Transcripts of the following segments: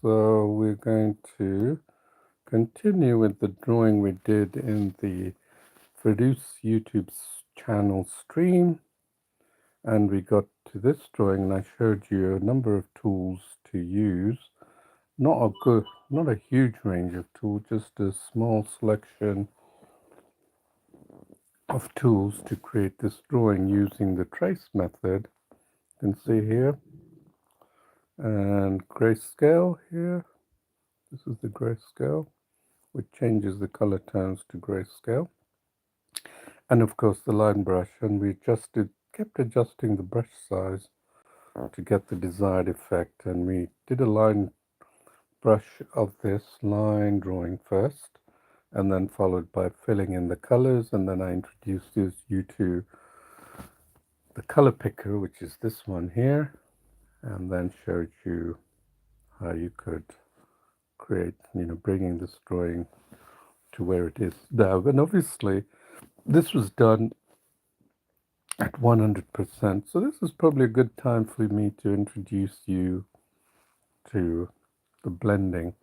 So we're going to continue with the drawing we did in the Produce YouTube channel stream, and we got to this drawing and I showed you a number of tools to use. Not a huge range of tools, just a small selection of tools to create this drawing using the trace method. You can see here, and grayscale here. This is the grayscale, which changes the color tones to grayscale. And of course the line brush, and we kept adjusting the brush size to get the desired effect. And we did a line brush of this line drawing first, and then followed by filling in the colors, and then I introduced you to the color picker, which is this one here, and then showed you how you could create, bringing this drawing to where it is now. And obviously this was done at 100%. So this is probably a good time for me to introduce you to the blending.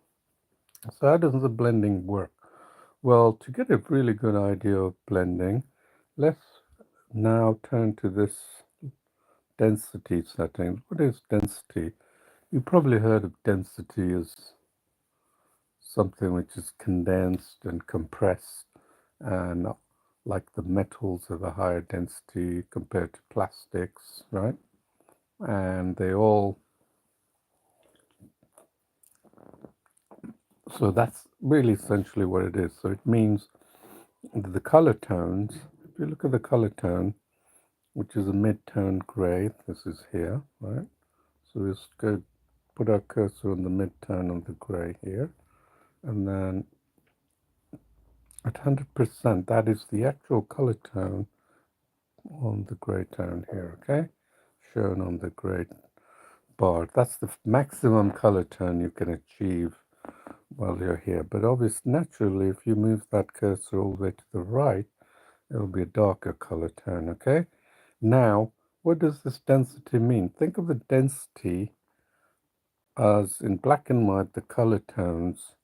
So how does the blending work? Well, to get a really good idea of blending, let's now turn to this density setting. What is density? You probably heard of density as something which is condensed and compressed, and like the metals have a higher density compared to plastics, right? And so that's really essentially what it is. So it means the color tones, if you look at the color tone, which is a mid-tone gray, this is here, right? So we'll go put our cursor on the mid-tone of the gray here, and then at 100%, that is the actual color tone on the gray tone here, okay? Shown on the gray bar. That's the maximum color tone you can achieve while you're here. But obviously, naturally, if you move that cursor all the way to the right, it'll be a darker color tone, okay? Now, what does this density mean? Think of the density as, in black and white, the color tones.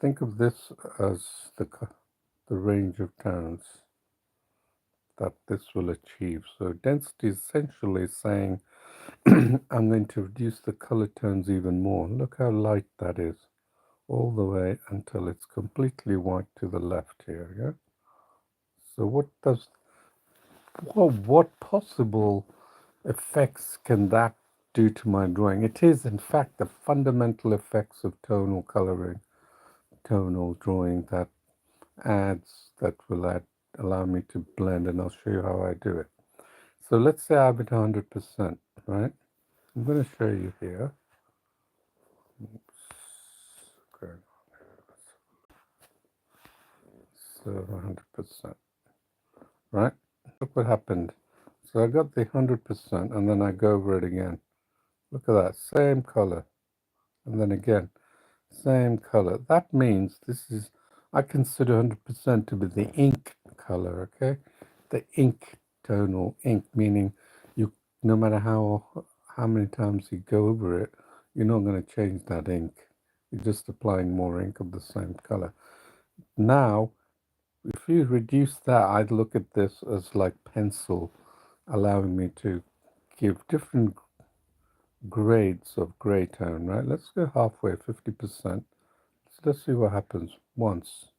Think of this as the range of tones that this will achieve. So density is essentially saying I'm going to reduce the color tones even more. Look how light that is, all the way until it's completely white to the left here. Yeah. So what possible effects can that do to my drawing? It is in fact the fundamental effects of tonal coloring, tonal drawing that will allow me to blend, and I'll show you how I do it. So let's say I have it 100%, right? I'm going to show you here. Okay. So 100%, right? Look what happened. So I got the 100%, and then I go over it again. Look at that, same color, and then again, same color. That means I consider 100% to be the ink color, okay? The ink, tonal ink, meaning no matter how many times you go over it, you're not going to change that ink. You're just applying more ink of the same color. Now, if you reduce that, I'd look at this as like pencil, allowing me to give different grades of gray tone, right? Let's go halfway, 50%. So let's see what happens. Once,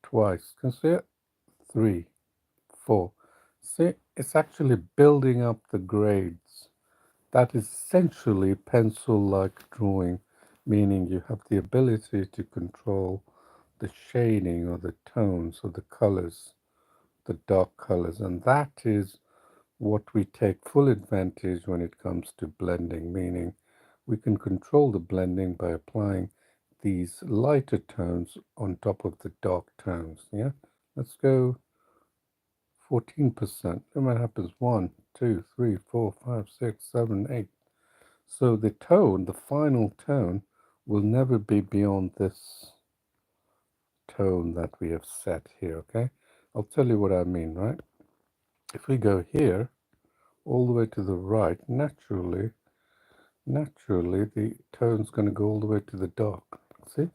twice, can you see it? 3, 4. See, it's actually building up the grades. That is essentially pencil-like drawing, meaning you have the ability to control the shading or the tones or the colors, the dark colors, and that is what we take full advantage when it comes to blending, meaning we can control the blending by applying these lighter tones on top of the dark tones. Yeah, let's go 14%. Then what happens? 1, 2, 3, 4, 5, 6, 7, 8. So the tone, the final tone, will never be beyond this tone that we have set here, okay? I'll tell you what I mean, right? If we go here, all the way to the right, naturally, naturally the tone's going to go all the way to the dark. See?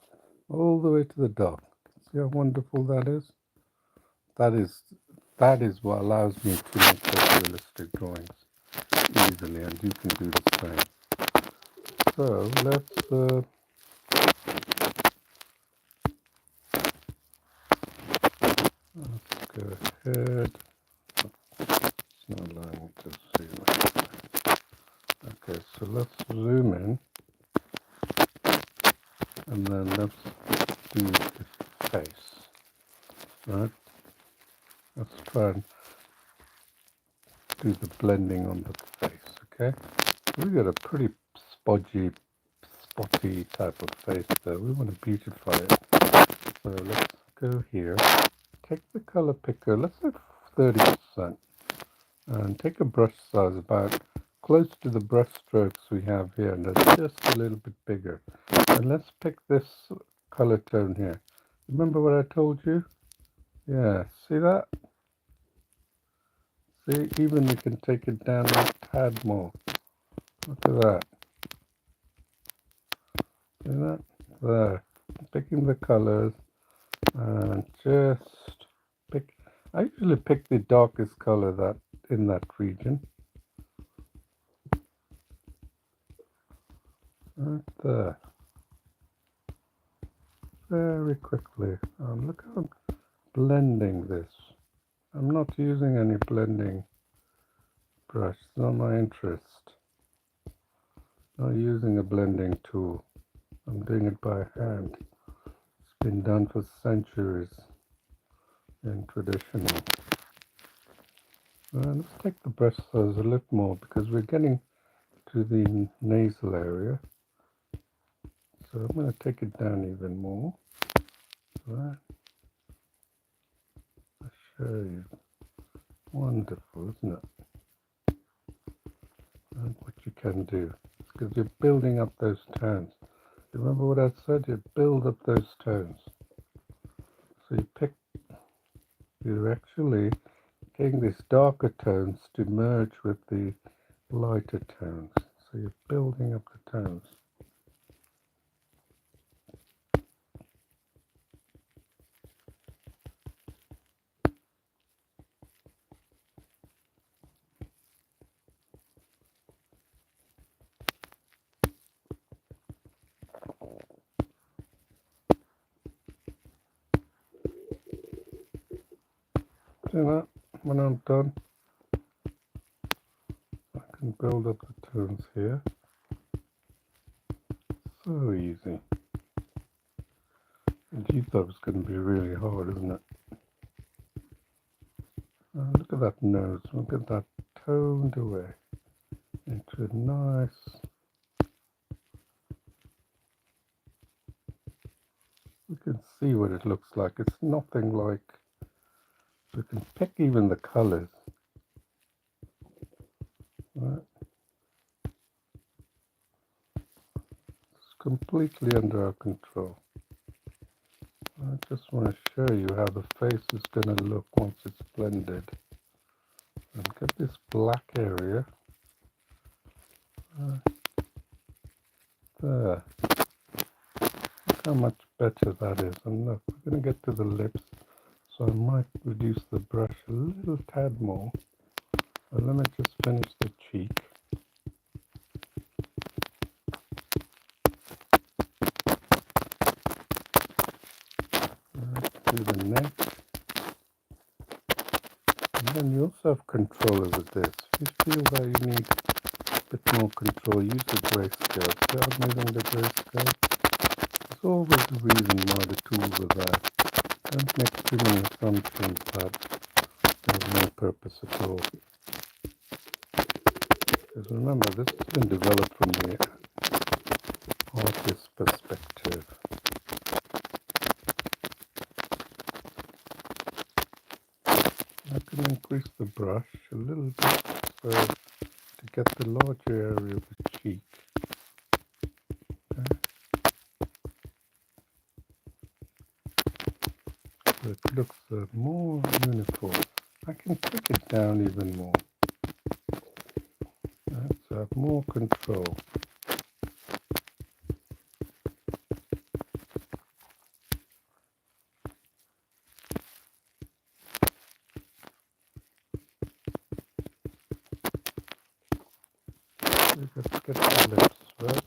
All the way to the dark. See how wonderful that is? That is what allows me to make photorealistic drawings easily, and you can do the same. So let's go ahead. It's not allowing me to zoom in. Okay, so let's zoom in, and then let's do the face. Right? Let's try and do the blending on the face. Okay, we got a pretty spotty type of face there. We want to beautify it. So let's go here. Take the color picker. Let's say 30%. And take a brush size about close to the brush strokes we have here, and it's just a little bit bigger. And let's pick this color tone here. Remember what I told you? Yeah, see that? See, even you can take it down a tad more. Look at that. See that? There. Picking the colors and just pick. I usually pick the darkest color that in that region. Right there. Very quickly. Look how I'm blending this. I'm not using any blending brush. It's not my interest. Not using a blending tool. I'm doing it by hand. It's been done for centuries in traditional. Let's take the brush size a little more because we're getting to the nasal area. So I'm going to take it down even more. Right. I'll show you. Wonderful, isn't it? And what you can do. It's because you're building up those tones. Remember what I said? You build up those tones. So you're actually getting these darker tones to merge with the lighter tones. So you're building up the tones. See that? When I'm done, I can build up the tones here. So easy. And you thought it was going to be really hard, isn't it? Look at that nose. Look at that toned away into a nice. You can see what it looks like. It's nothing like. You can pick even the colors. Right? It's completely under our control. I just want to show you how the face is going to look once it's blended. And get this black area. There. Look how much better that is. And look, we're going to get to the lips. So I might reduce the brush a little tad more. But let me just finish the cheek. Do the neck. And then you also have control over this. If you feel that you need a bit more control, use the grayscale. See how I'm using the grayscale? There's always a reason why the tools are there. Don't make too many assumptions that there's no purpose at all. Because remember, this has been developed from the artist's perspective. I can increase the brush a little bit so to get the larger area of the cheek. Okay. So it looks more uniform. I can take it down even more. Right, so I have more control. let's get the lips, right?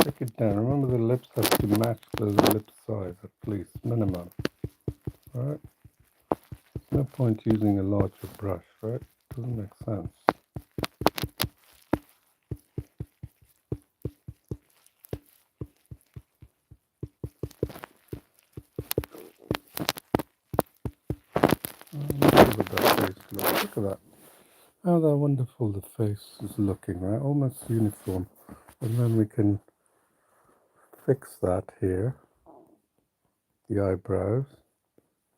Take it down. Remember the lips have to match the lip size at least, minimum. Right? There's no point using a larger brush, right? Doesn't make sense. Let's see what that face looks. Look at that. How that wonderful the face is looking, right? Almost uniform. And then we can fix that here. The eyebrows.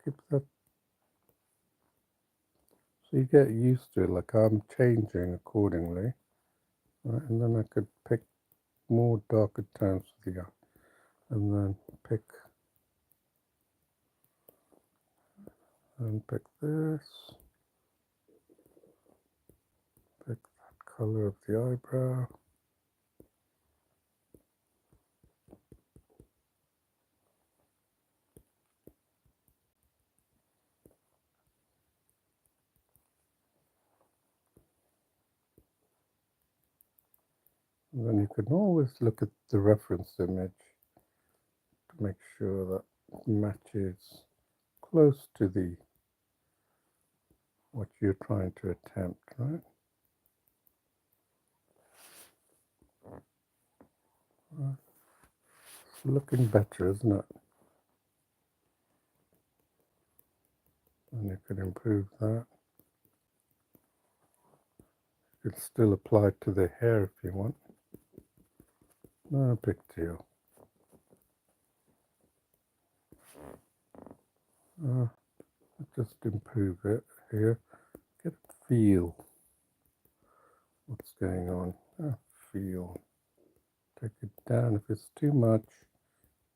Keep that. So you get used to it, like I'm changing accordingly. Right? And then I could pick more darker tones for the eye. And then pick this. Pick that color of the eyebrow. And then you can always look at the reference image to make sure that it matches close to the what you're trying to attempt, right? It's looking better, isn't it? And you can improve that. You can still apply it to the hair if you want. No big deal. Just improve it here. Get a feel. What's going on? Feel. Take it down. If it's too much,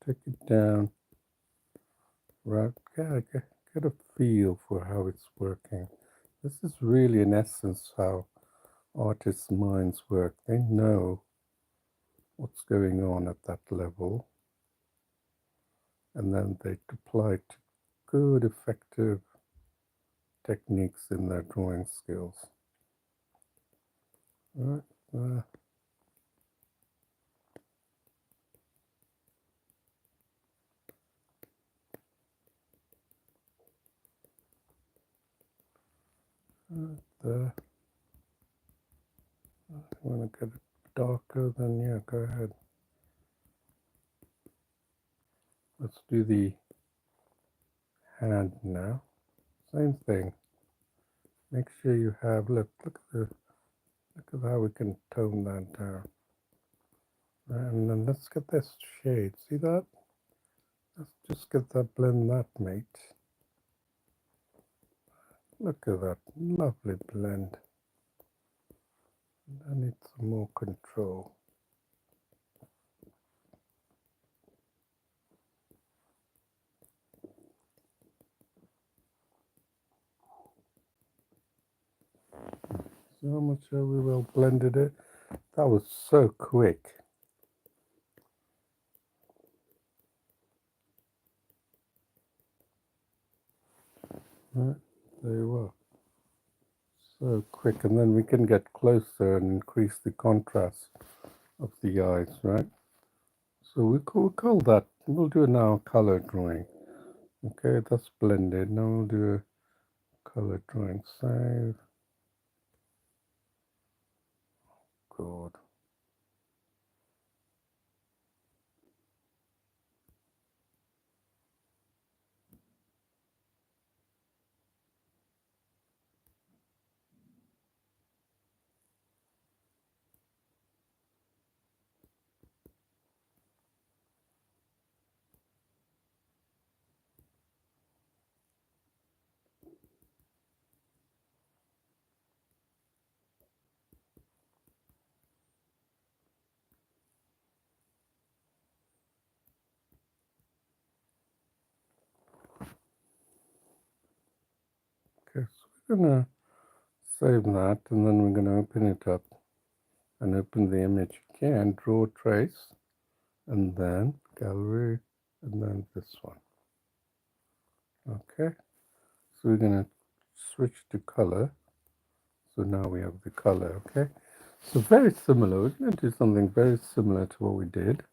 take it down. Right. Get a feel for how it's working. This is really, in essence, how artists' minds work. They know what's going on at that level, and then they apply it to good, effective techniques in their drawing skills. Right. There. I want to get it darker, then yeah, go ahead. Let's do the hand now. Same thing. Make sure you have look at how we can tone that down. And then let's get this shade. See that? Let's just get that blend that, mate. Look at that lovely blend. I need some more control. So how much have we well blended it? That was so quick. Right, there you are. So quick, and then we can get closer and increase the contrast of the eyes, right? So we'll call that, we'll do now color drawing. Okay, that's blended. Now we'll do a color drawing. Save. God. Okay, so we're gonna save that, and then we're gonna open it up and open the image again, draw trace, and then gallery, and then this one. Okay, so we're gonna switch to color. So now we have the color. Okay, So very similar. We're going to do something very similar to what we did.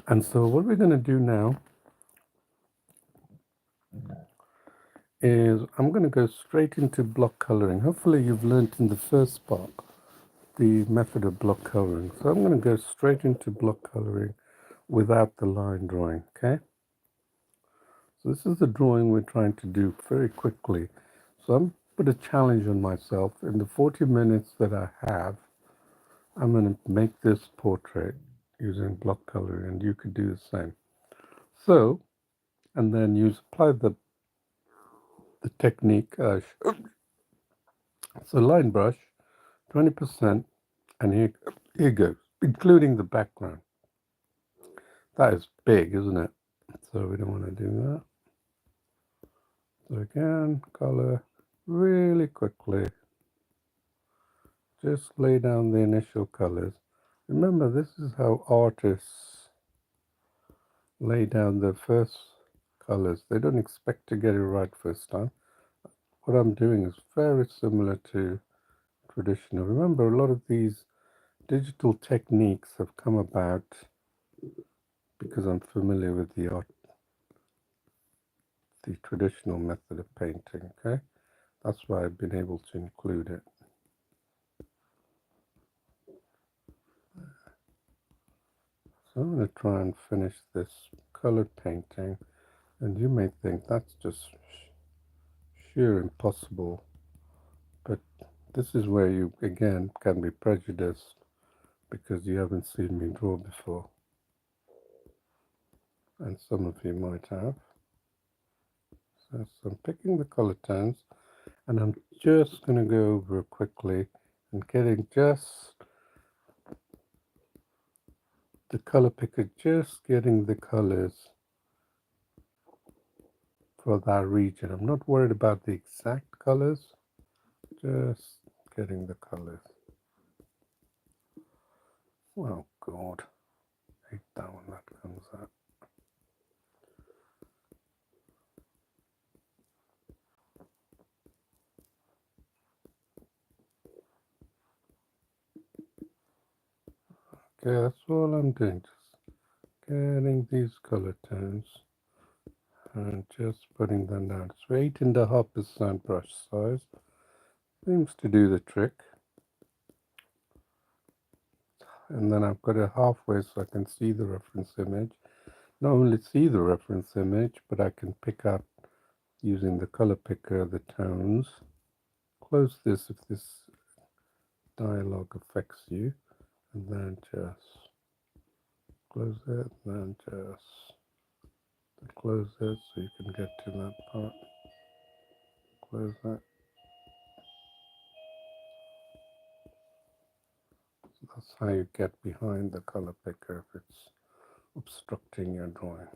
And so what we're going to do now is I'm going to go straight into block coloring. Hopefully you've learned in the first part the method of block coloring. So I'm going to go straight into block coloring without the line drawing, okay? So this is the drawing we're trying to do very quickly. So I'm put a challenge on myself. In the 40 minutes that I have, I'm going to make this portrait using block coloring, and you could do the same. So, and then you apply the technique. So line brush, 20%, and here goes, including the background. That is big, isn't it? So we don't want to do that. So again, color really quickly. Just lay down the initial colors. Remember, this is how artists lay down their first colors. They don't expect to get it right first time. What I'm doing is very similar to traditional. Remember, a lot of these digital techniques have come about because I'm familiar with the traditional method of painting, okay? That's why I've been able to include it. So I'm going to try and finish this colored painting, and you may think that's just sheer impossible, but this is where you again can be prejudiced because you haven't seen me draw before, and some of you might have. So I'm picking the color tones, and I'm just going to go over quickly and getting just the color picker, just getting the colors for that region. I'm not worried about the exact colors, just getting the colors. Oh God, I hate that one that comes out. Okay, that's all I'm doing, just getting these color tones and just putting them down. It's 8.5% brush size. Seems to do the trick. And then I've got it halfway so I can see the reference image. Not only see the reference image, but I can pick up using the color picker the tones. Close this if this dialogue affects you, and then just close it, and then just close it so you can get to that part. Close that. So that's how you get behind the color picker if it's obstructing your drawing.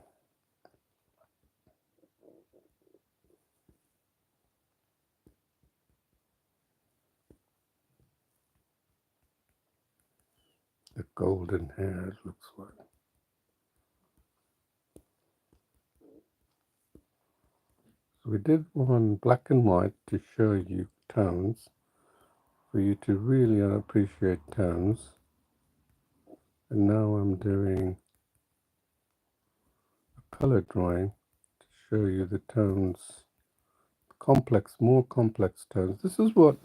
The golden hair, it looks like. So we did one black and white to show you tones, for you to really appreciate tones. And now I'm doing a color drawing to show you the tones, complex, more complex tones. This is what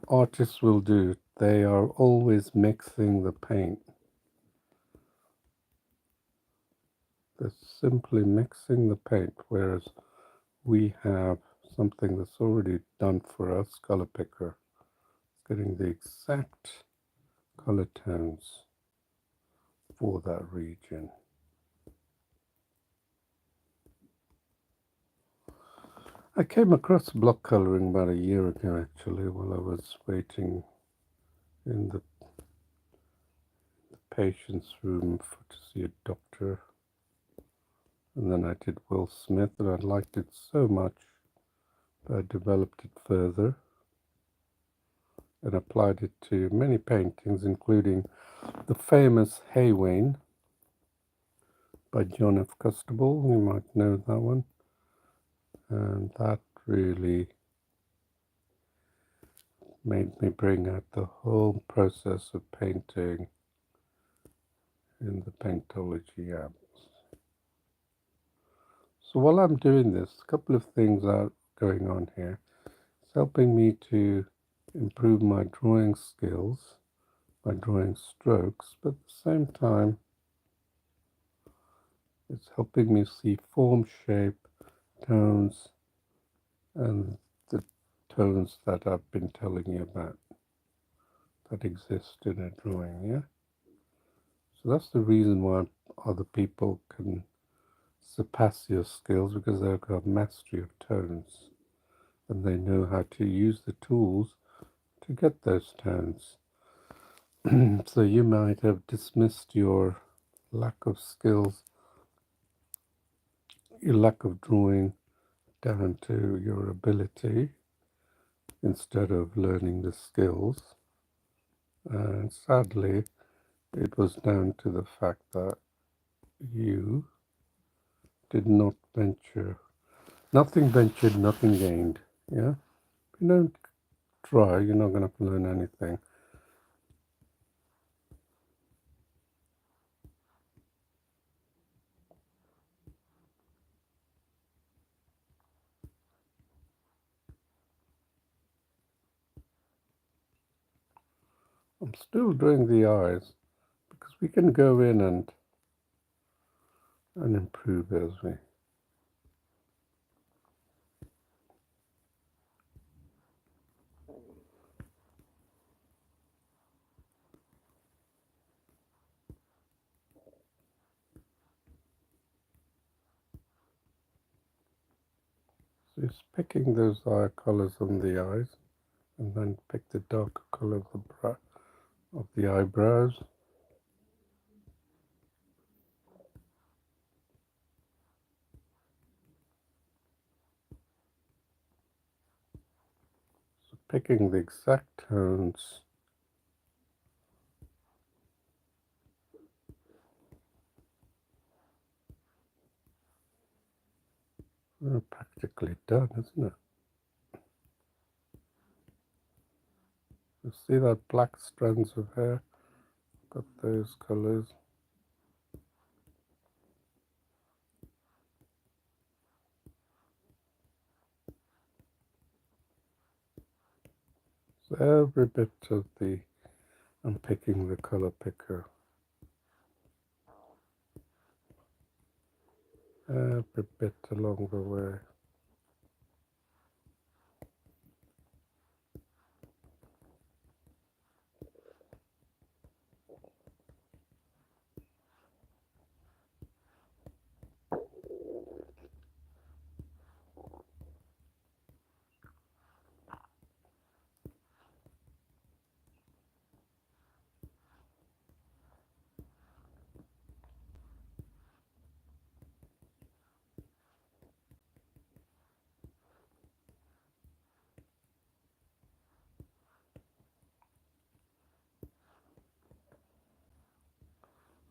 artists will do. They are always mixing the paint. They're simply mixing the paint, whereas we have something that's already done for us, color picker, getting the exact color tones for that region. I came across block coloring about a year ago actually, while I was waiting in the patient's room to see a doctor. And then I did Will Smith, and I liked it so much that I developed it further and applied it to many paintings, including the famous Haywain by John F. Custable. You might know that one. And that really made me bring out the whole process of painting in the Paintology app. So while I'm doing this, a couple of things are going on here. It's helping me to improve my drawing skills by drawing strokes, but at the same time, it's helping me see form, shape, tones, and the tones that I've been telling you about that exist in a drawing, yeah? So that's the reason why other people can surpass your skills, because they've got mastery of tones and they know how to use the tools to get those tones. So you might have dismissed your lack of skills, your lack of drawing down to your ability instead of learning the skills. And sadly, it was down to the fact that you did not venture. Nothing ventured, nothing gained. Yeah? If you don't try, you're not going to learn anything. I'm still doing the eyes because we can go in and improve as we. So it's picking those eye colors on the eyes, and then pick the darker color of the eyebrows. So picking the exact tones. We're practically done, isn't it? You see that black strands of hair? Got those colors. So every bit of the, I'm picking the color picker. Every bit along the way.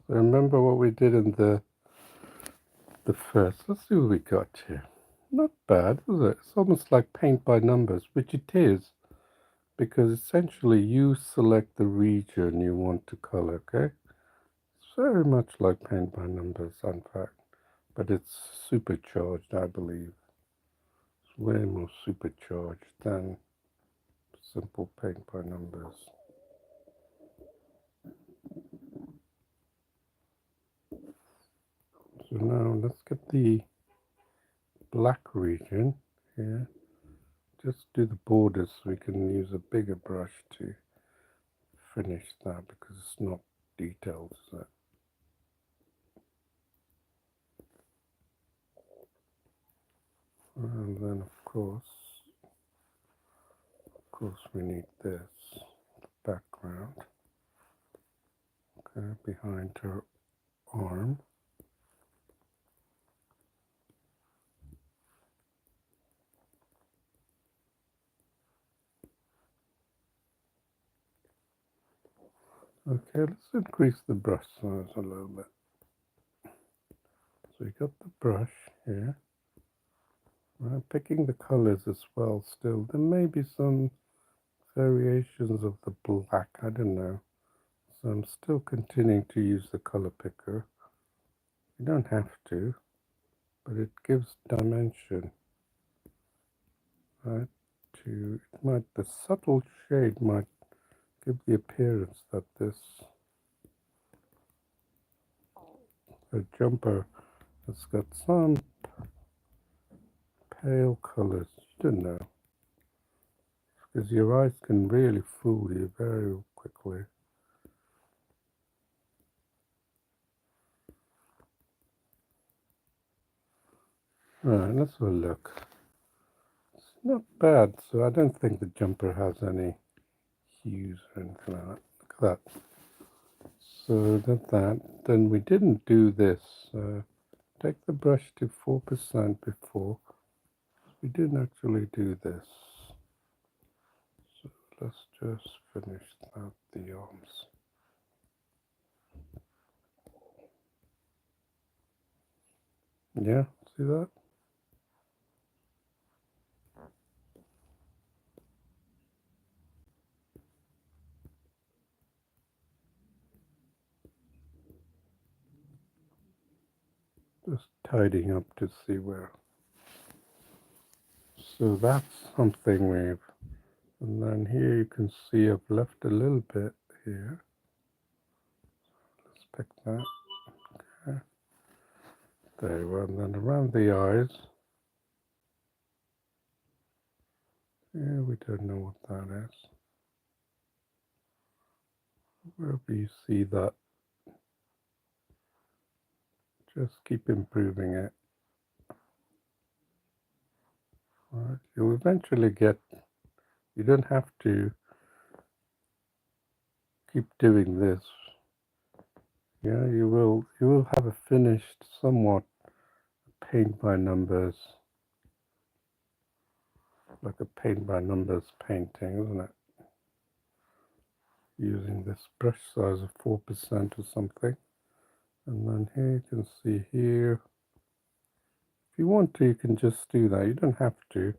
So remember what we did in the first. Let's see what we got here. Not bad, is it? It's almost like paint by numbers, which it is, because essentially you select the region you want to color, okay? It's very much like paint by numbers, in fact, but it's supercharged, I believe. It's way more supercharged than simple paint by numbers. So now let's get the black region here. Just do the borders so we can use a bigger brush to finish that, because it's not detailed, is it? And then of course we need this background, okay, behind her arm. Okay, let's increase the brush size a little bit. So we got the brush here. I'm picking the colors as well still. There may be some variations of the black, I don't know. So I'm still continuing to use the color picker. You don't have to, but it gives dimension, right? The subtle shade might give the appearance that this jumper has got some pale colors. You don't know, because your eyes can really fool you very quickly. Right, let's have a look. It's not bad, so I don't think the jumper has any hues or anything like that. Look at that. So that. Then we didn't do this. Take the brush to 4% before. We didn't actually do this. So let's just finish out the arms. Yeah, see that? Just tidying up to see where. So that's something and then here you can see I've left a little bit here. Let's pick that. Okay. There you go. And then around the eyes. Yeah, we don't know what that is. Wherever you see that, just keep improving it. Right. You'll eventually get, you don't have to keep doing this. Yeah, you will have a finished, somewhat paint by numbers, like a paint by numbers painting, isn't it? Using this brush size of 4% or something. And then here you can see here. If you want to, you can just do that. You don't have to.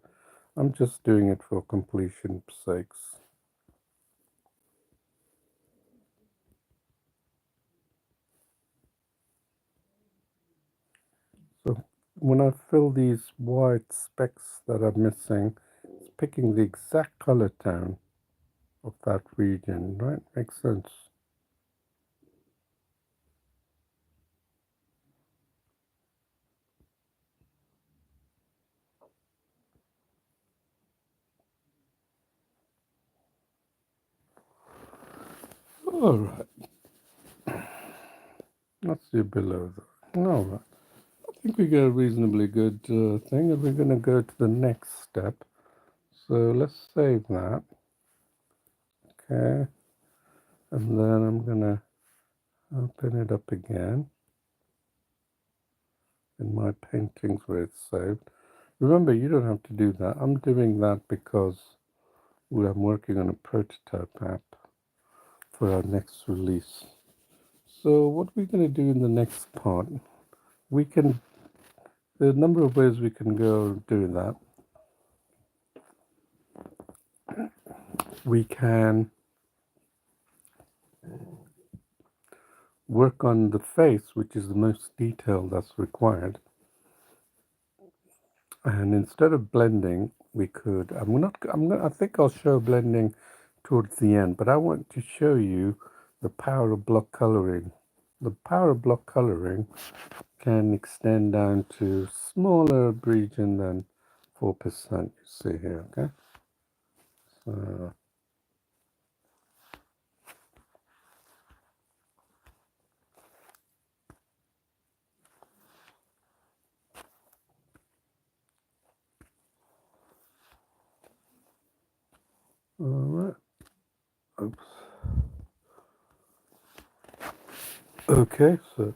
I'm just doing it for completion's sakes. So when I fill these white specks that are missing, it's picking the exact color tone of that region, right? Makes sense. All right. Let's see below that. All right. I think we got a reasonably good thing, and we're going to go to the next step. So let's save that. Okay. And then I'm going to open it up again in my paintings where it's saved. Remember, you don't have to do that. I'm doing that because I'm working on a prototype app for our next release. So what we're going to do in the next part, there are a number of ways we can go doing that. We can work on the face, which is the most detail that's required. And instead of blending, we could, I think I'll show blending towards the end, but I want to show you the power of block coloring. The power of block coloring can extend down to smaller region than 4%, you see here, okay? So, all right. Oops. Okay, so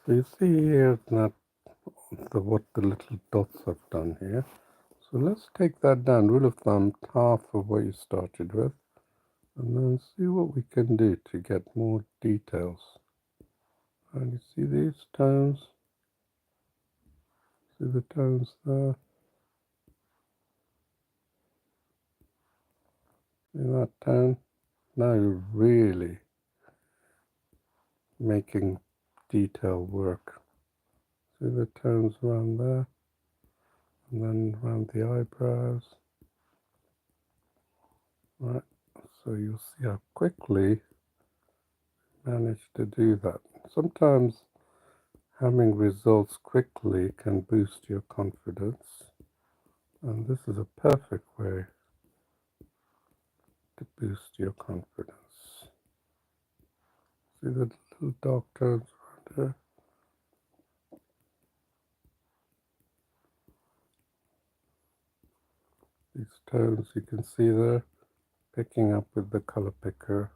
you see here that what the little dots have done here. So let's take that down, rule of thumb, half of what you started with, and then see what we can do to get more details. And you see these tones? See the tones there? See that tone? Now you're really making detail work. See the tones around there? And then around the eyebrows. Right, so you'll see how quickly I managed to do that. Sometimes having results quickly can boost your confidence, and this is a perfect way to boost your confidence. See the little dark tones around here? These tones you can see there, picking up with the color picker.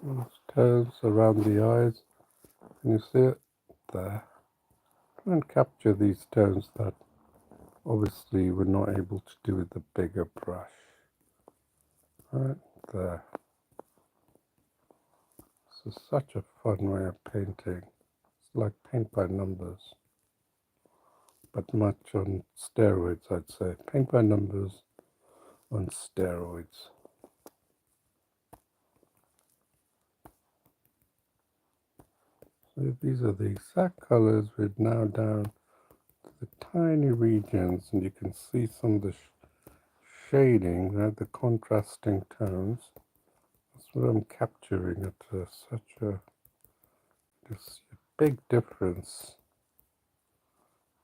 These tones around the eyes. Can you see it? There. Try and capture these tones that obviously we're not able to do with the bigger brush. Right there. This is such a fun way of painting. It's like paint by numbers, but much on steroids, I'd say. Paint by numbers on steroids. So these are the exact colors. We're now down to the tiny regions, and you can see some of the shading, right? The contrasting tones. That's what I'm capturing at such a big difference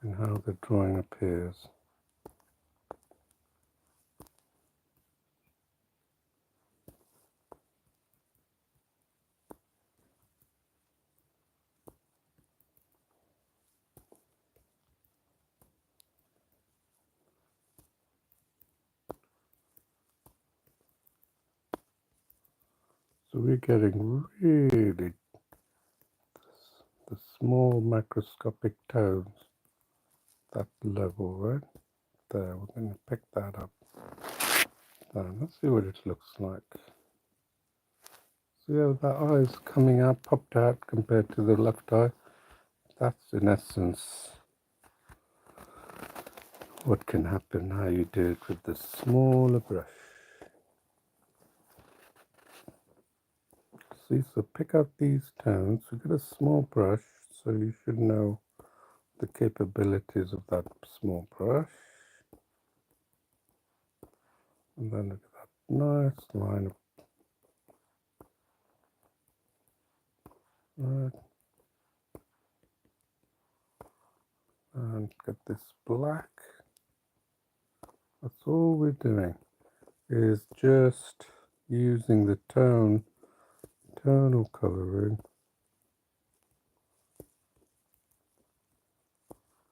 in how the drawing appears. So we're getting really the small macroscopic tones, that level, right? There, we're going to pick that up. Now, let's see what it looks like. See how that eye is coming out, popped out compared to the left eye? That's in essence what can happen, how you do it with the smaller brush. See, so pick up these tones. We've got a small brush, so you should know the capabilities of that small brush. And then look at that nice line of right. And get this black. That's all we're doing, is just using the tonal coloring,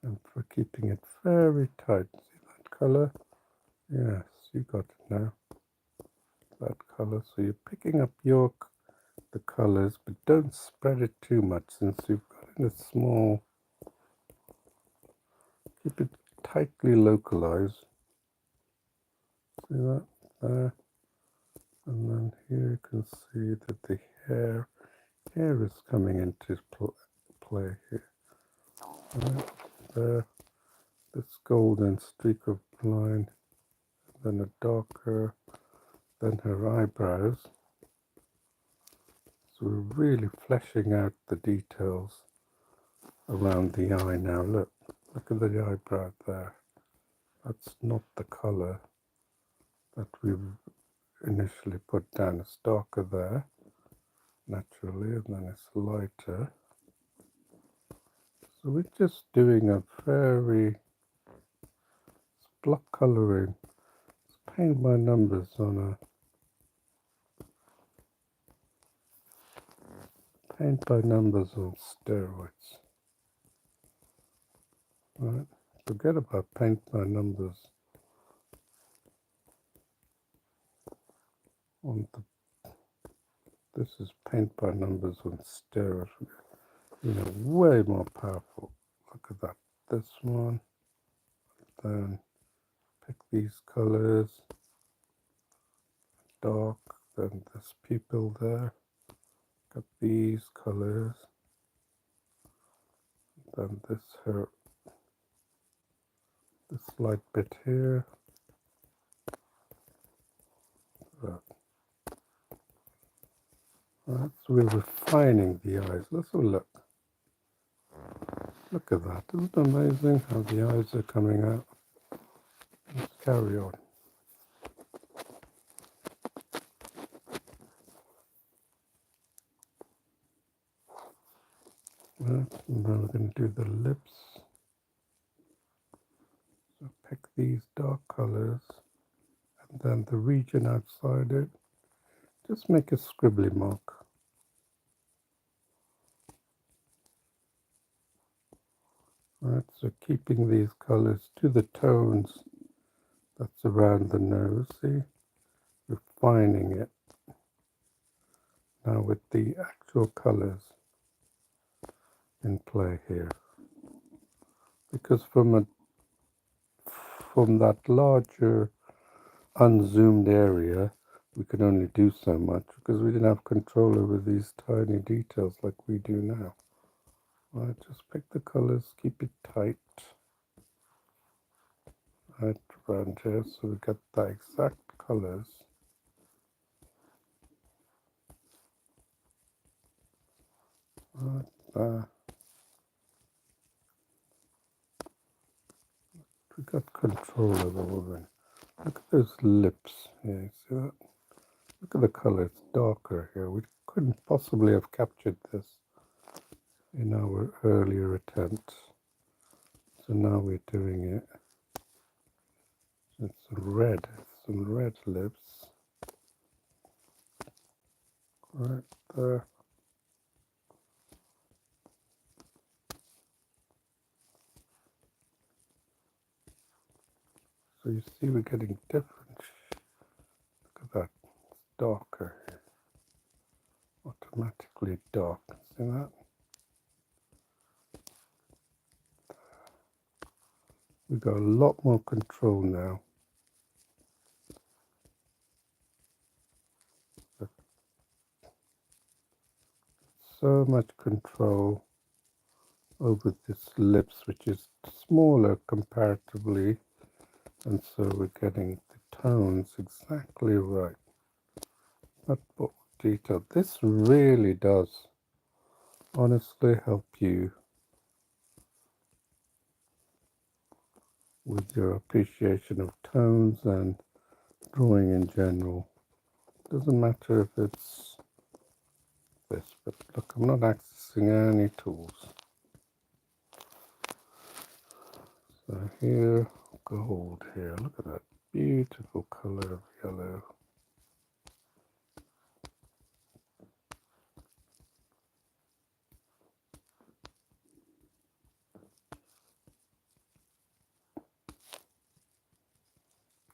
and for keeping it very tight. See that color? Yes, you got it now. That color. So you're picking up the colors, but don't spread it too much since you've got it in a small. Keep it tightly localized. See that there, and then here you can see that the hair is coming into play here. Right there, this golden streak of line, then a darker, then her eyebrows. So we're really fleshing out the details around the eye now. Look at the eyebrow there. That's not the color that we've initially put down. It's darker there, naturally, and then it's lighter. So we're just doing a very block coloring. It's paint by numbers on paint by numbers on steroids. Right, forget about paint by numbers on the. This is paint by numbers on steroids. You know, way more powerful. Look at that. This one. Then pick these colors. Dark. Then this pupil there. Got these colors. Then this her. This light bit here. Right. Right. So we're refining the eyes. Let's have a look. Look at that. Isn't it amazing how the eyes are coming out? Let's carry on. Right. And then we're going to do the lips. So pick these dark colors. And then the region outside it. Just make a scribbly mark. Right. So keeping these colors to the tones that's around the nose. See? Refining it. Now with the actual colors in play here. Because from that larger unzoomed area, we could only do so much because we didn't have control over these tiny details like we do now. Right, just pick the colors, keep it tight. Right around here, so we get the exact colors. Right there. We got control over all of it. Look at those lips here, you see that? Look at the color, it's darker here. We couldn't possibly have captured this in our earlier attempts. So now we're doing it. It's some red lips. Right there. So you see we're getting different. Look at that, it's darker. Automatically dark, see that? We've got a lot more control now. So much control over this lips, which is smaller comparatively, and so we're getting the tones exactly right. Not what detail. This really does honestly help you with your appreciation of tones and drawing in general. Doesn't matter if it's this, but look, I'm not accessing any tools. So here, gold here, look at that beautiful color of yellow.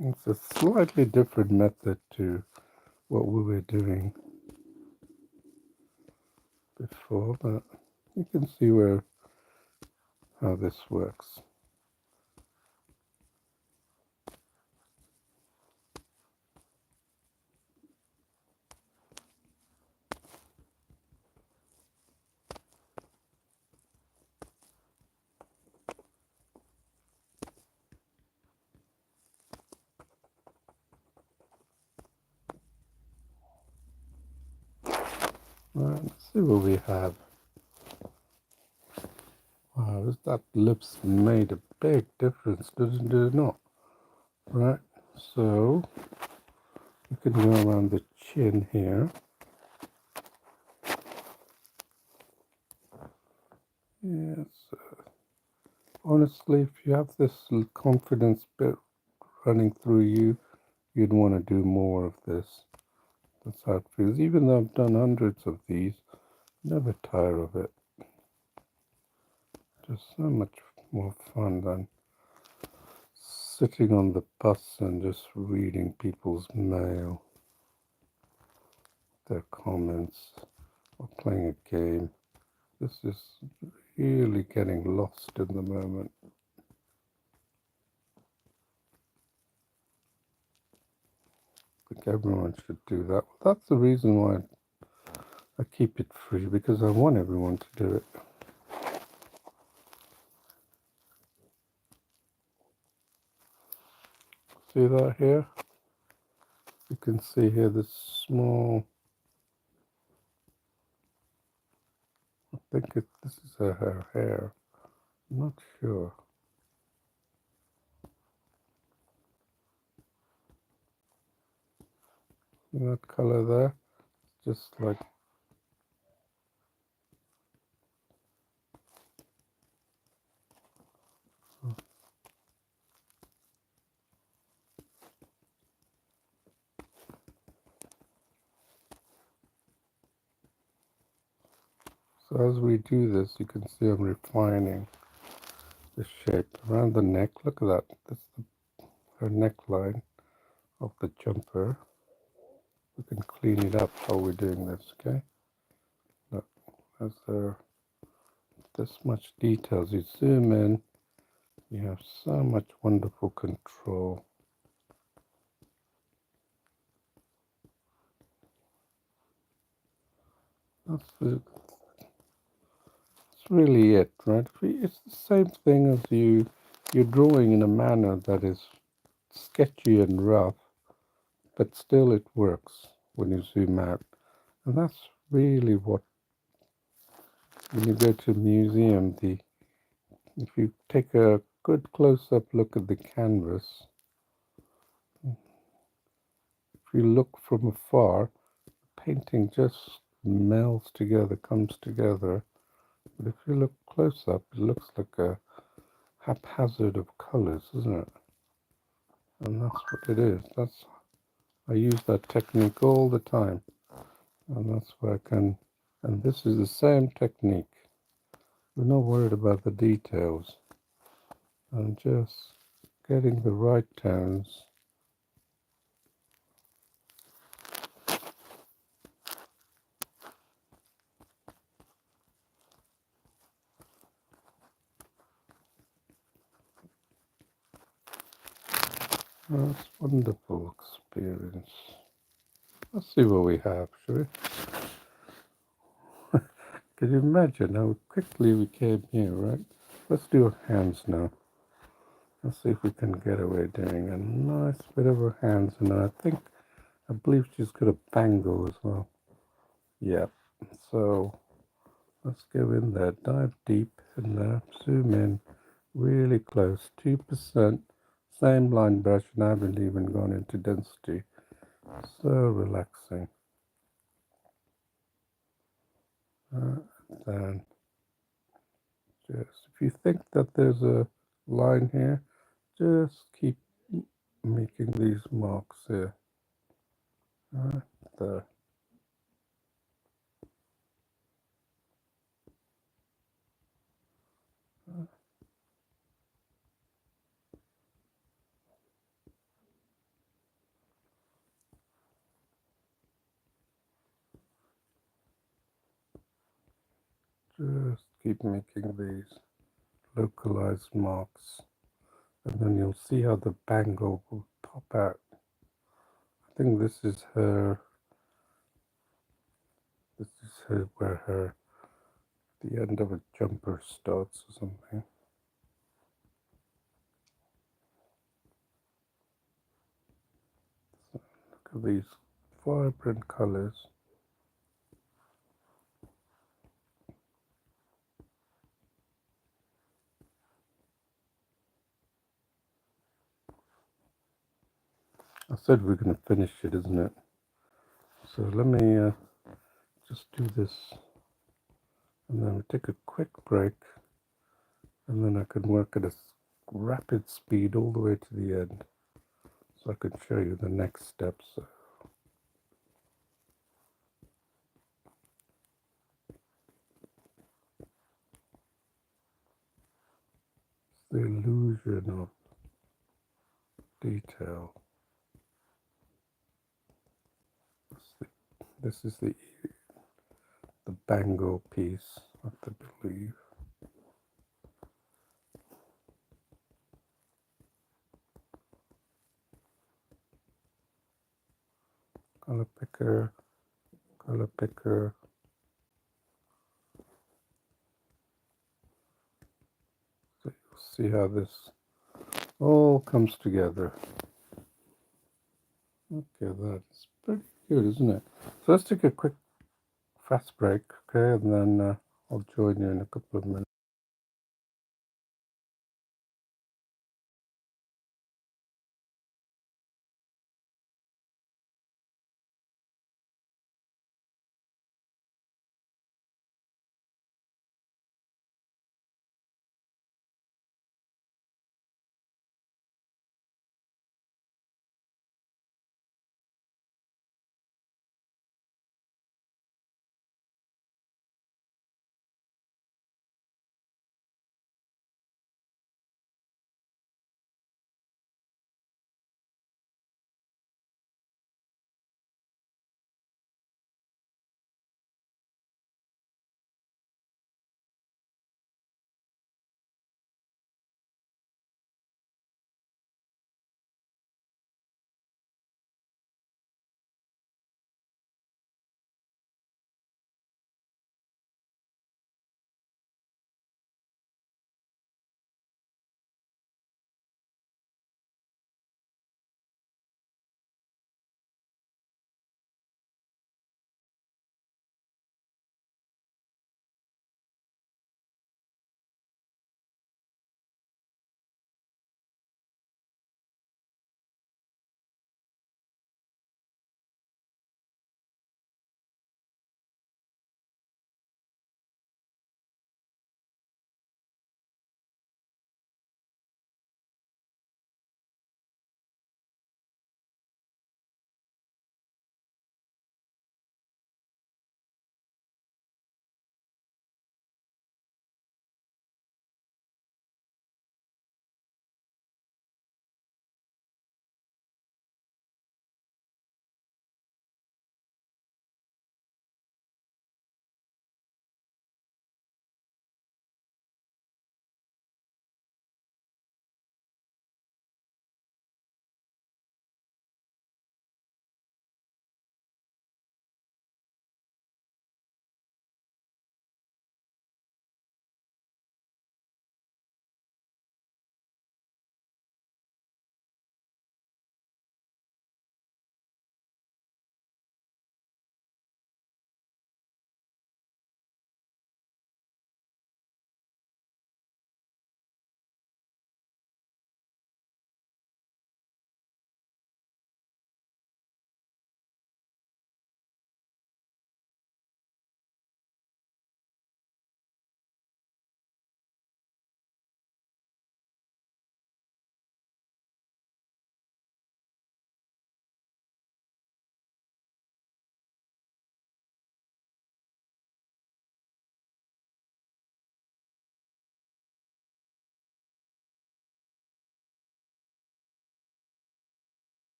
It's a slightly different method to what we were doing before, but you can see how this works. Right, let's see what we have. Wow, that lips made a big difference, did it not? Right, so you can go around the chin here. Yes, honestly, if you have this confidence bit running through you, you'd want to do more of this. That's how it feels. Even though I've done hundreds of these, never tire of it. Just so much more fun than sitting on the bus and just reading people's mail, their comments, or playing a game. This is really getting lost in the moment. I think everyone should do that. Well, that's the reason why I keep it free, because I want everyone to do it. See that here? You can see here this small, I think this is her hair. I'm not sure. See that color there? Just like, so as we do this, you can see I'm refining the shape around the neck. Look at that. That's her neckline of the jumper. We can clean it up while we're doing this, okay? Look, as there this much details. You zoom in, you have so much wonderful control. That's really it, right? It's the same thing as you're drawing in a manner that is sketchy and rough, but still it works when you zoom out. And that's really what, when you go to a museum, if you take a good close-up look at the canvas, if you look from afar, the painting just melds together, comes together. But if you look close up, it looks like a haphazard of colors, isn't it? And that's what it is. I use that technique all the time, and that's where I can. And this is the same technique. We're not worried about the details. I'm just getting the right tones. That's a wonderful experience. Let's see what we have, shall we? Can you imagine how quickly we came here, right? Let's do our hands now. Let's see if we can get away doing a nice bit of her hands. And I believe she's got a bangle as well. Yep. So let's go in there, dive deep in there, zoom in really close, 2%, same line brush, and I haven't even gone into density. So relaxing. Then just, if you think that there's a line here, just keep making these marks here. There. Just keep making these localized marks, and then you'll see how the bangle will pop out. I think this is her, where the end of a jumper starts or something. So look at these vibrant colors. I said we're going to finish it, isn't it? So let me just do this, and then we take a quick break, and then I can work at a rapid speed all the way to the end, so I can show you the next steps. the illusion of detail. This is the bangle piece, I have to believe. Color picker, color picker. So you'll see how this all comes together. Okay, that's pretty good, isn't it? So let's take a quick fast break, okay, and then I'll join you in a couple of minutes.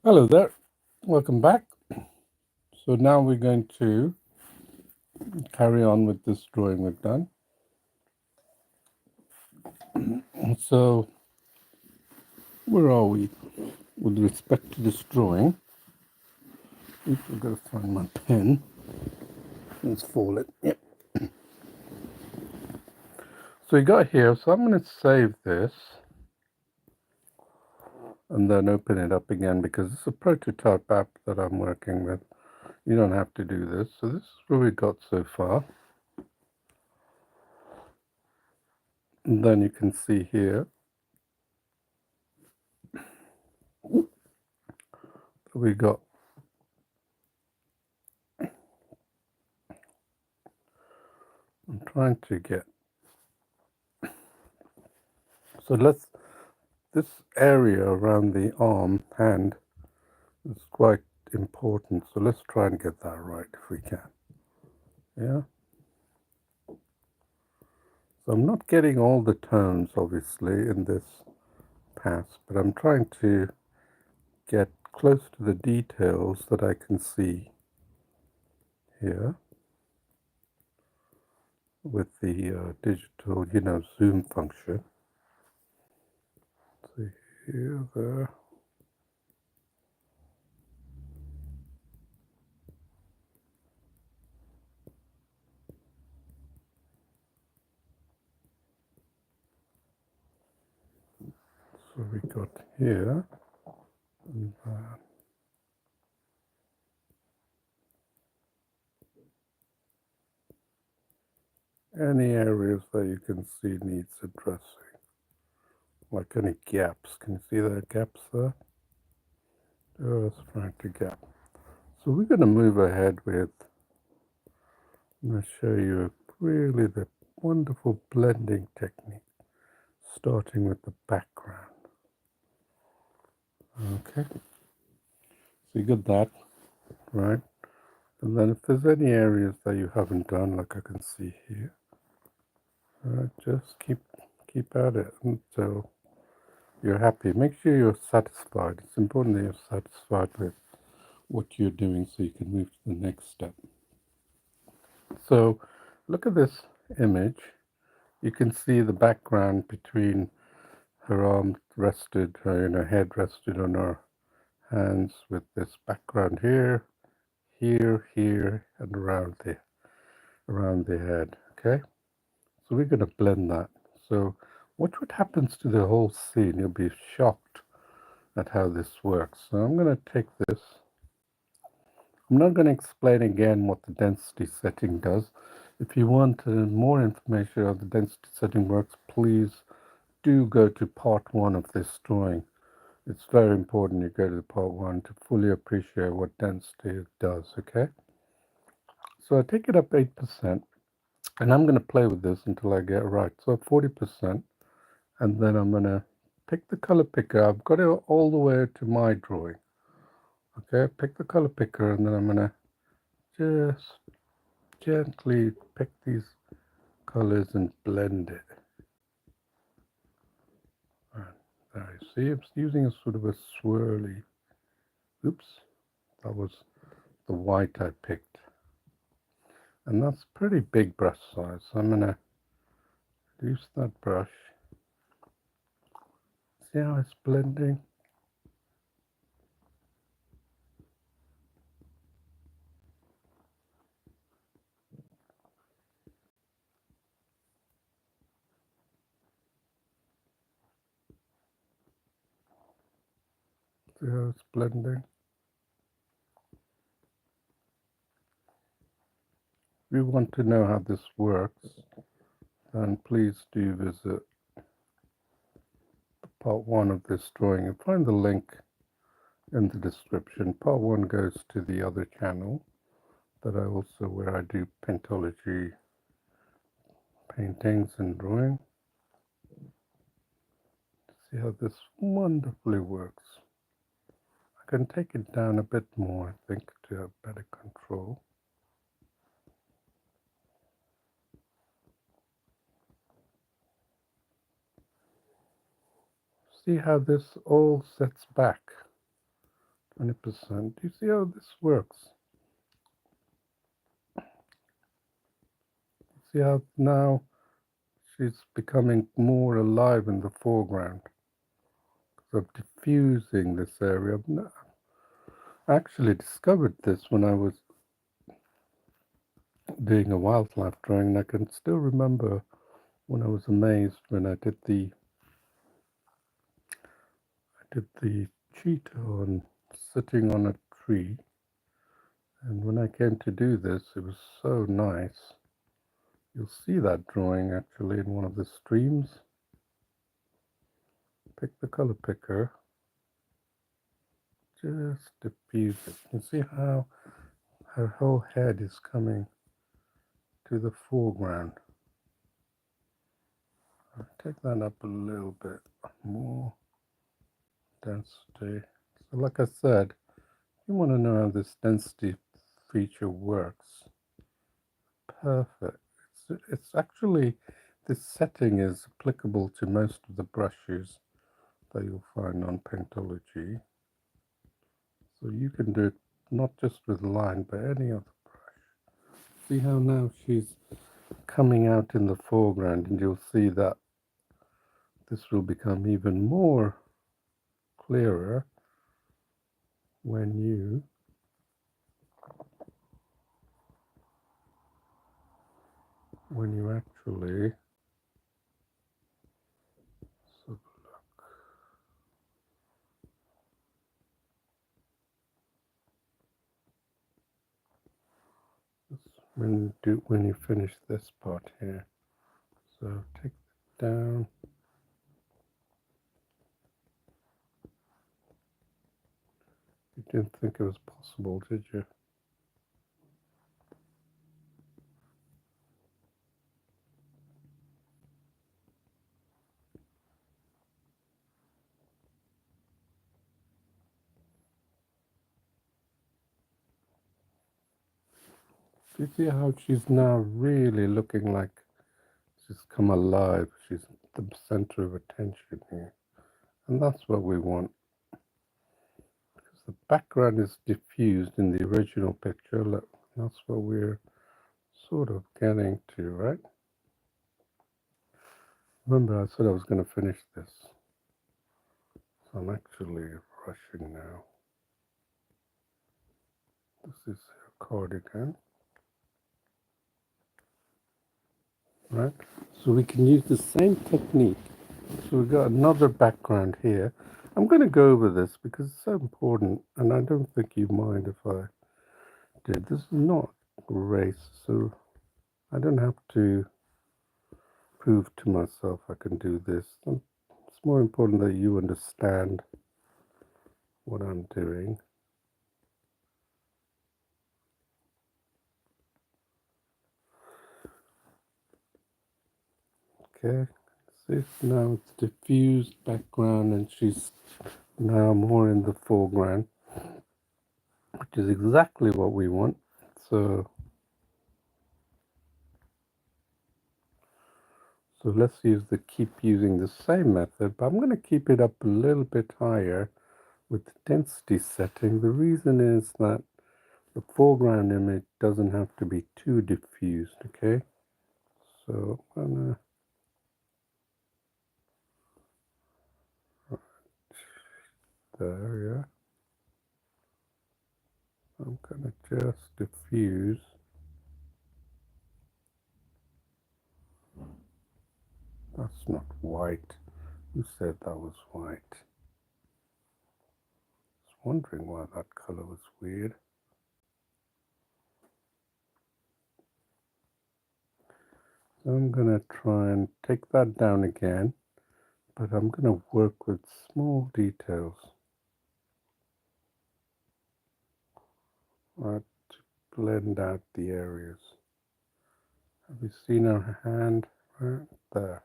Hello there, welcome back. So now we're going to carry on with this drawing we've done. So where are we with respect to this drawing? Oops, I've got to find my pen. Let's fall it. Yep. So we got here, so I'm going to save this and then open it up again because it's a prototype app that I'm working with. You don't have to do this. So this is where we got so far. And then you can see here we got I'm trying to get so this area around the arm hand is quite important, so let's try and get that right if we can. Yeah. So I'm not getting all the tones, obviously, in this pass, but I'm trying to get close to the details that I can see here with the digital, zoom function. See here, there. So we got here, and any areas that you can see needs addressing, like any gaps. Can you see the gaps there? Just trying to gap. So we're going to move ahead with, I'm going to show you really the wonderful blending technique, starting with the background. Okay, so you got that, right? And then if there's any areas that you haven't done, like I can see here, just keep at it until you're happy. Make sure you're satisfied. It's important that you're satisfied with what you're doing so you can move to the next step. So look at this image. You can see the background between her arm rested, her head rested on her hands with this background here, here, and around the head. Okay, so we're going to blend that. So watch what happens to the whole scene. You'll be shocked at how this works. So I'm going to take this. I'm not going to explain again what the density setting does. If you want more information on how the density setting works, please do go to part 1 of this drawing. It's very important you go to part 1 to fully appreciate what density does, okay? So I take it up 8%, and I'm going to play with this until I get it right. So 40%, and then I'm going to pick the color picker. I've got it all the way to my drawing. Okay, pick the color picker, and then I'm going to just gently pick these colors and blend it. There you see, I'm using a sort of a swirly. Oops, that was the white I picked. And that's pretty big brush size. So I'm going to use that brush. See how it's blending? See how it's blending? If you want to know how this works, then please do visit part 1 of this drawing and find the link in the description. Part 1 goes to the other channel that I also, where I do Paintology paintings and drawing. See how this wonderfully works. I can take it down a bit more, I think, to have better control. See how this all sets back 20%. Do you see how this works? See how now she's becoming more alive in the foreground. So I'm diffusing this area. I actually discovered this when I was doing a wildlife drawing, and I can still remember when I was amazed when I did the cheetah sitting on a tree. And when I came to do this, it was so nice. You'll see that drawing actually in one of the streams. Pick the color picker, just diffuse it. You see how her whole head is coming to the foreground. I'll take that up a little bit more density. So like I said, You want to know how this density feature works. Perfect. It's actually, this setting is applicable to most of the brushes that you'll find on Paintology. So you can do it not just with line, but any other brush. See how now she's coming out in the foreground, and you'll see that this will become even more clearer when you actually, so when you finish this part here. So take it down. You didn't think it was possible, did you? Do you see how she's now really looking like she's come alive? She's the center of attention here. And that's what we want. Because the background is diffused in the original picture. Look, that's what we're sort of getting to, right? Remember, I said I was going to finish this. So I'm actually rushing now. This is her cardigan. Right? So we can use the same technique. So we've got another background here. I'm going to go over this because it's so important, and I don't think you mind if I did. This is not a race, so I don't have to prove to myself I can do this. It's more important that you understand what I'm doing. Okay, see, now it's diffused background, and she's now more in the foreground, which is exactly what we want. So let's keep using the same method, but I'm going to keep it up a little bit higher with the density setting. The reason is that the foreground image doesn't have to be too diffused, okay? So I'm going to, there, yeah. I'm going to just diffuse. That's not white. Who said that was white? I was wondering why that color was weird. So I'm going to try and take that down again, but I'm going to work with small details. Right, to blend out the areas. Have you seen our hand right there?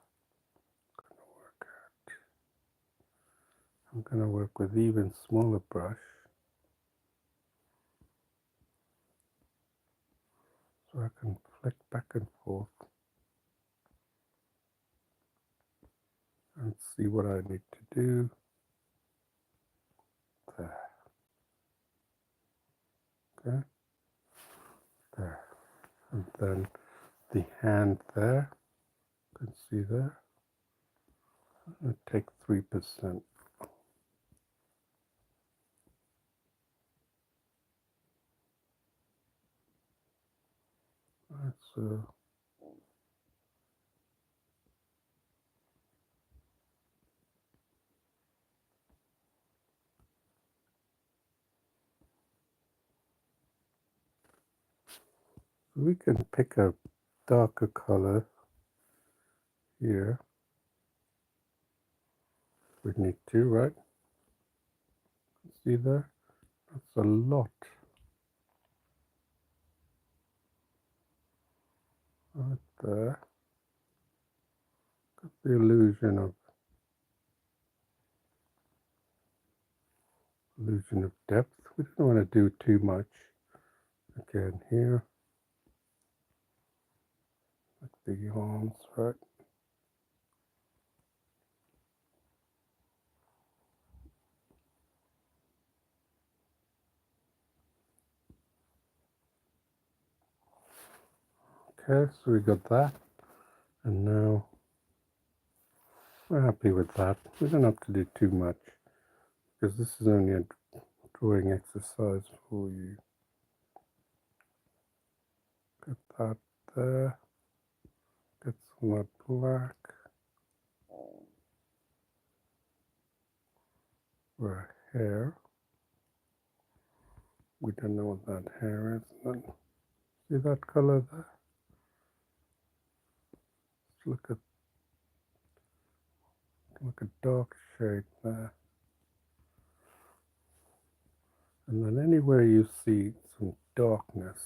I'm going to work with even smaller brush, so I can flick back and forth and see what I need to do. There, okay, there, and then the hand there. You can see there. I'm going to take 3%. Right, so we can pick a darker color here. We need to, right? See there? That's a lot. Right there. Got the illusion of depth. We don't want to do too much. Again here, like the arms, right? Okay, so we got that, and now we're happy with that. We don't have to do too much because this is only a drawing exercise for you. Get that there. Get some of that black for a hair. We don't know what that hair is. Then see that color there? Look at dark shade there. And then anywhere you see some darkness,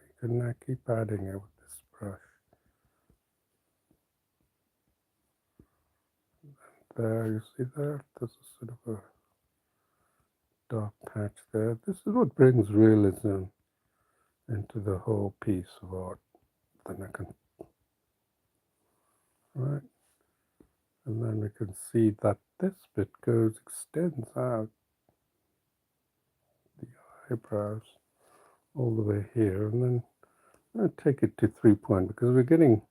you can now keep adding it with this brush. There, you see there? There's a sort of a dark patch there. This is what brings realism into the whole piece of art. Then I can, right? And then we can see that this bit extends out the eyebrows all the way here, and then I'm going to take it to 3-point because we're getting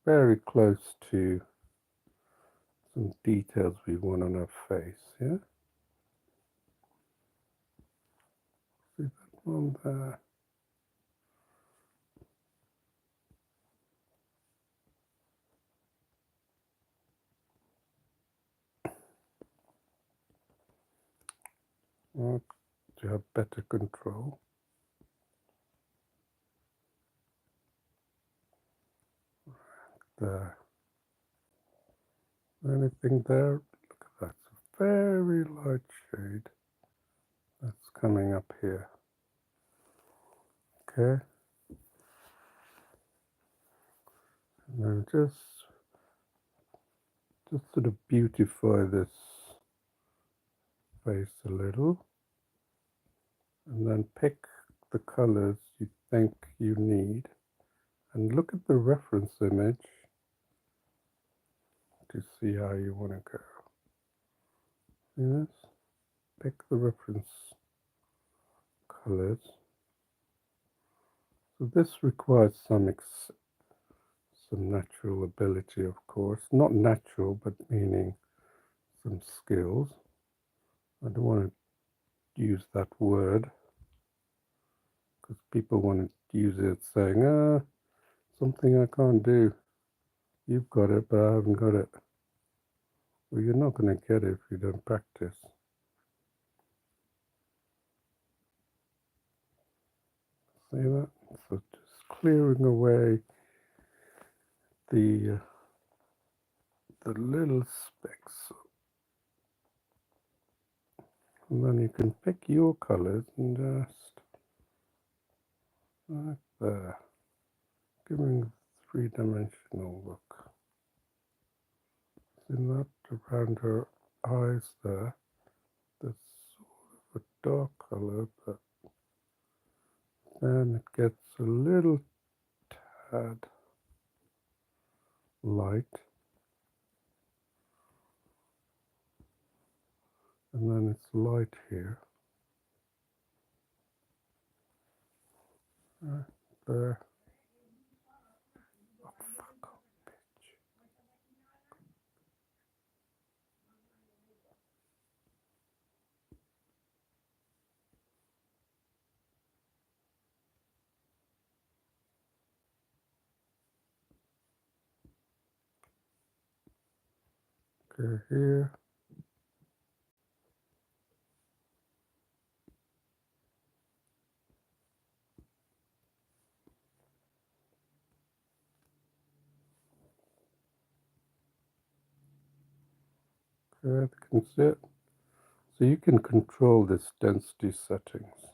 very close to some details we want on our face. Yeah, see that one there. Well, to have better control. There. Anything there? Look at that. It's a very light shade that's coming up here. Okay. And then just sort of beautify this face a little. And then pick the colors you think you need. And look at the reference image to see how you want to go. Yes. Pick the reference colors. So this requires some natural ability, of course. Not natural, but meaning some skills. I don't want to use that word because people want to use it saying, something I can't do. You've got it, but I haven't got it. Well, you're not going to get it if you don't practice. See that? So just clearing away the little specks, and then you can pick your colors and just right there, giving three-dimensional look. See that around her eyes there? There's sort of a dark color, but then it gets a little tad light, and then it's light here. Right there. Oh, fuck off, bitch. Okay, here. Okay, you can see it. So you can control this density settings.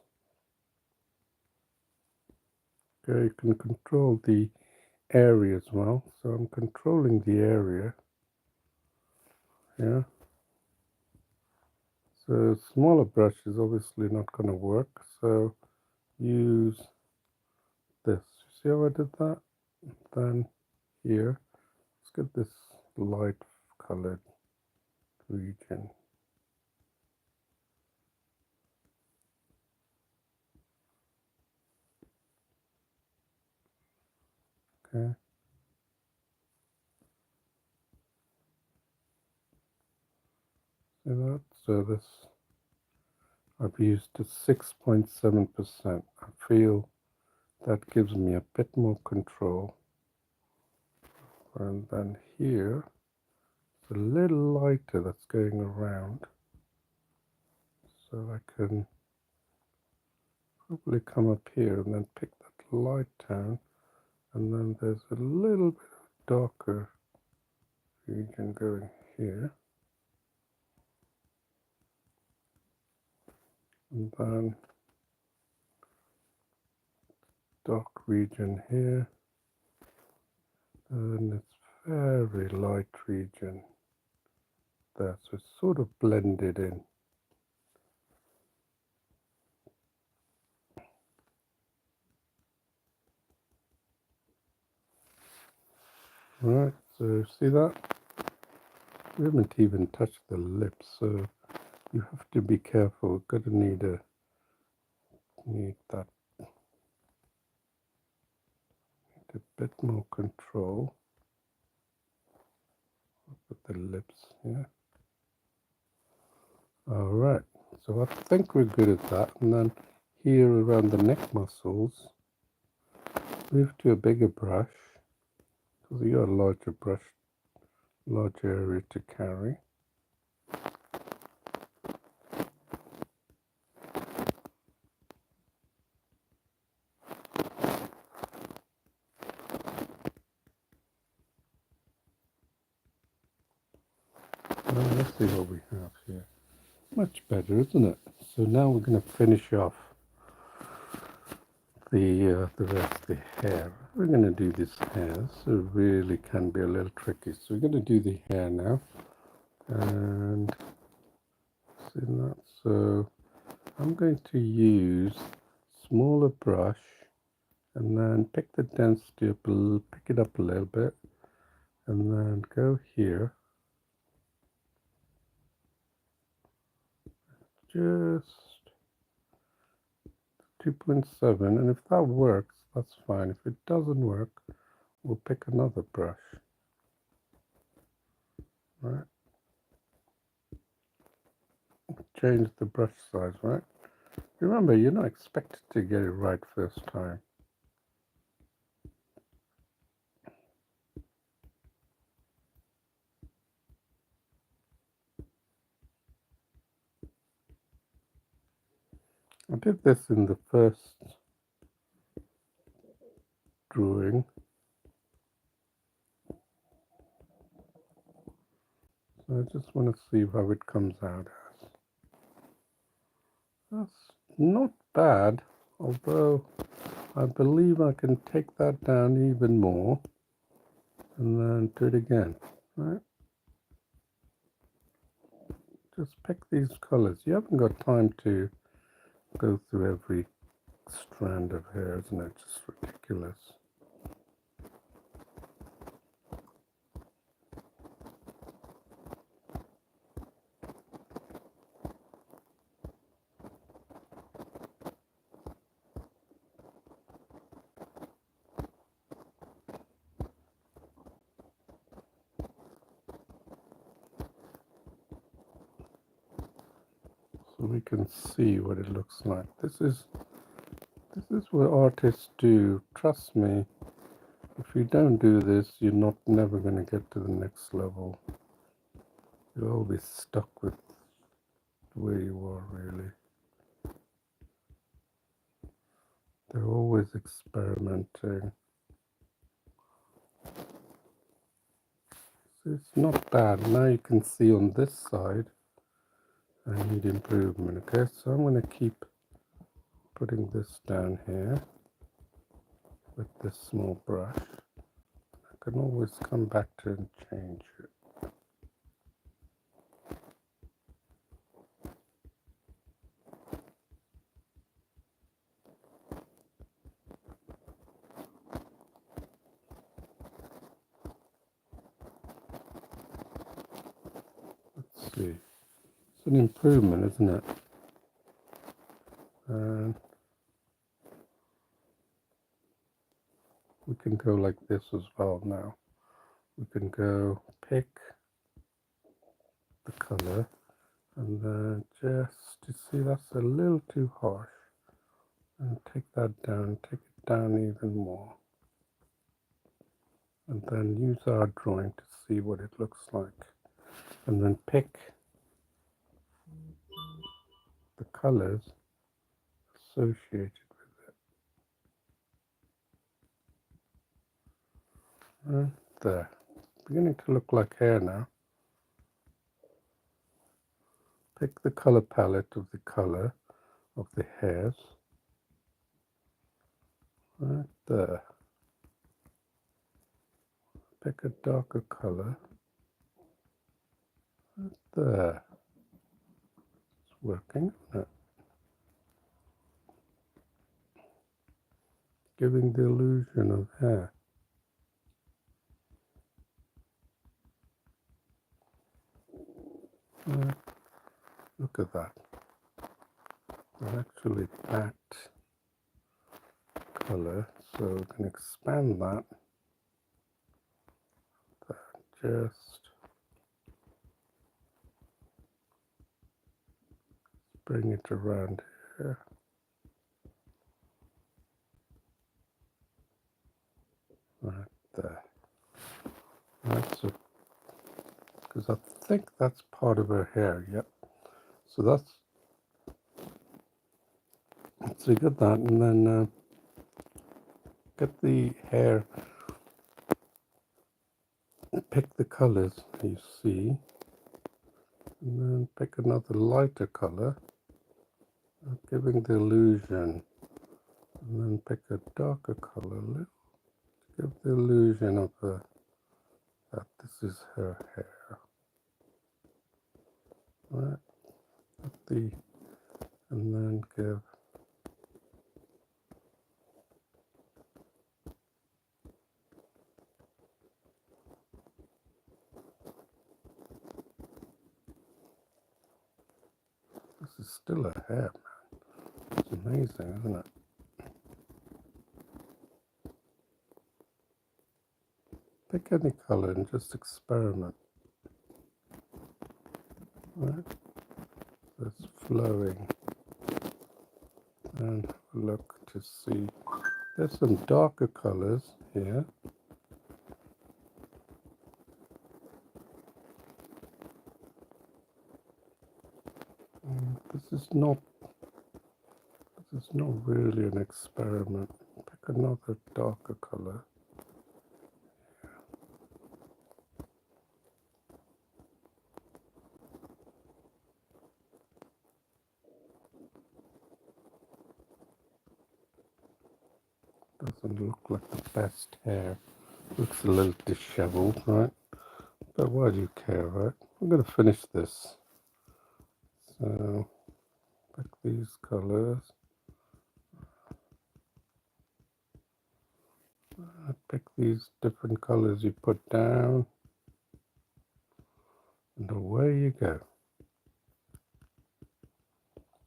Okay, you can control the area as well. So I'm controlling the area. Yeah. So smaller brush is obviously not going to work, so use this. You see how I did that? Then here, let's get this light colored region. Okay. See that? So this, I've used a 6.7%. I feel that gives me a bit more control. And then here, it's a little lighter that's going around. So I can probably come up here and then pick that light down. And then there's a little bit of darker region going here. And then dark region here. And it's very light region there. So it's sort of blended in. Right, so see that? We haven't even touched the lips, so you have to be careful. Gonna need that a bit more control with the lips here. All right, so I think we're good at that. And then here around the neck muscles, move to a bigger brush because you got a larger brush, large area to carry. Well, let's see what we have here. Much better, isn't it? So now we're going to finish off the rest of the hair. We're going to do this hair, so it really can be a little tricky. So we're going to do the hair now, and see that. So I'm going to use smaller brush, and then pick the density up, pick it up a little bit, and then go here, just 2.7, and if that works, that's fine. If it doesn't work, we'll pick another brush. Right, change the brush size, right? Remember, you're not expected to get it right first time. I did this in the first drawing. So I just want to see how it comes out as. That's not bad, although I believe I can take that down even more and then do it again, right? Just pick these colors. You haven't got time to go through every strand of hair, isn't it? Just ridiculous. So we can see what it looks like. This is what artists do. Trust me, if you don't do this, you're never going to get to the next level. You're always stuck with where you are, really. They're always experimenting. So it's not bad. Now you can see on this side, I need improvement. Okay, so I'm going to keep putting this down here with this small brush. I can always come back to it and change it. see. It's an improvement, isn't it? And we can go like this as well now. We can go pick the color and then just, you see that's a little too harsh. And take that down, take it down even more. And then use our drawing to see what it looks like. And then pick the colors associated with it. Right there. Beginning to look like hair now. Pick the color palette of the color of the hairs. Right there. Pick a darker color. Right there. It's working, isn't it? Giving the illusion of hair. Right. Look at that. Actually that color, so we can expand that. Just bring it around here. Right there. That's it. Because I think that's part of her hair, yep. So that's, so you get that, and then get the hair, pick the colors you see, and then pick another lighter color, giving the illusion, and then pick a darker color, to give the illusion of that this is her hair. Right, and then give this is still a hair, man. It's amazing, isn't it? Pick any color and just experiment. Right? It's flowing. And look to see. There's some darker colors here. This is not really an experiment. Pick another darker color. Doesn't look like the best hair. Looks a little disheveled, right? But why do you care, right? I'm going to finish this. So, pick these colors. Pick these different colors you put down. And away you go.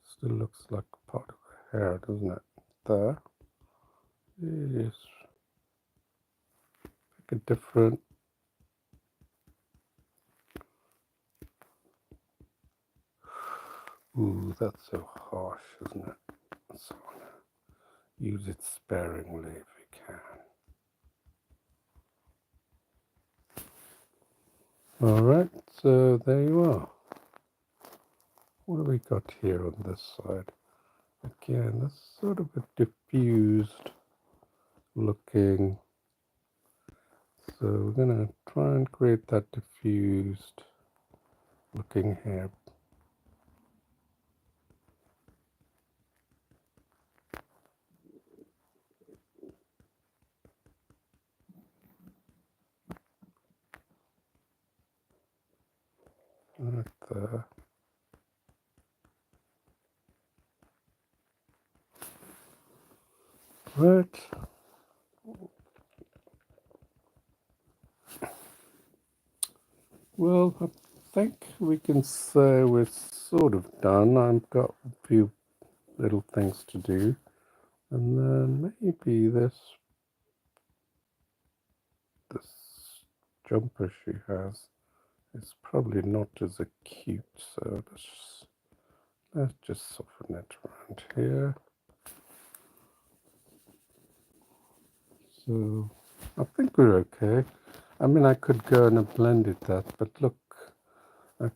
Still looks like part of the hair, doesn't it? There. Yes. Pick a different. Ooh, that's so harsh, isn't it? So use it sparingly if you can. Alright, so there you are. What have we got here on this side? Again, that's sort of a diffused looking. So we're going to try and create that diffused looking hair. Right there. Right. Well, think we can say we're sort of done. I've got a few little things to do, and then maybe this jumper she has is probably not as acute, so let's just soften it around here. So I think we're okay. I mean, I could go and have blended that, but look, I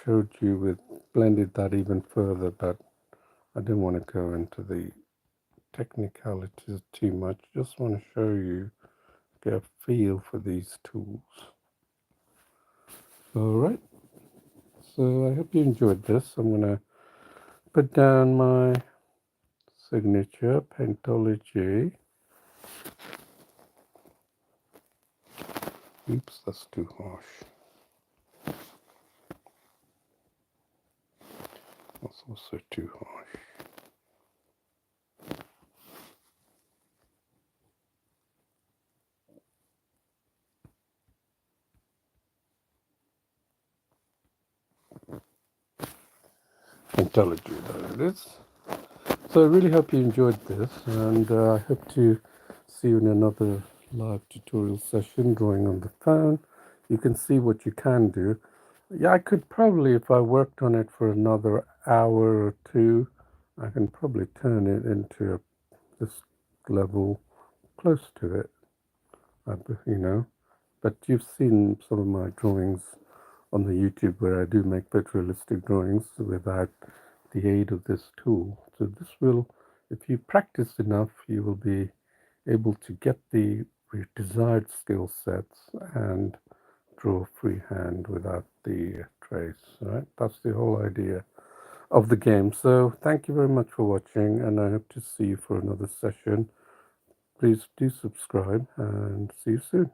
showed you with blended that even further, but I didn't want to go into the technicalities too much. Just want to show you, get a feel for these tools. Alright, so I hope you enjoyed this. I'm going to put down my signature, Paintology. Oops, that's too harsh. That's also too harsh. Paintology, there it is. So I really hope you enjoyed this, and I hope to see you in another live tutorial session drawing on the phone. You can see what you can do. Yeah, I could probably, if I worked on it for another hour or two, I can probably turn it into this level close to it, you know. But you've seen some of my drawings on the YouTube where I do make photorealistic drawings without the aid of this tool. So this will, if you practice enough, you will be able to get the desired skill sets and draw freehand without the trace. Right? That's the whole idea of the game. So thank you very much for watching, and I hope to see you for another session. Please do subscribe, and see you soon.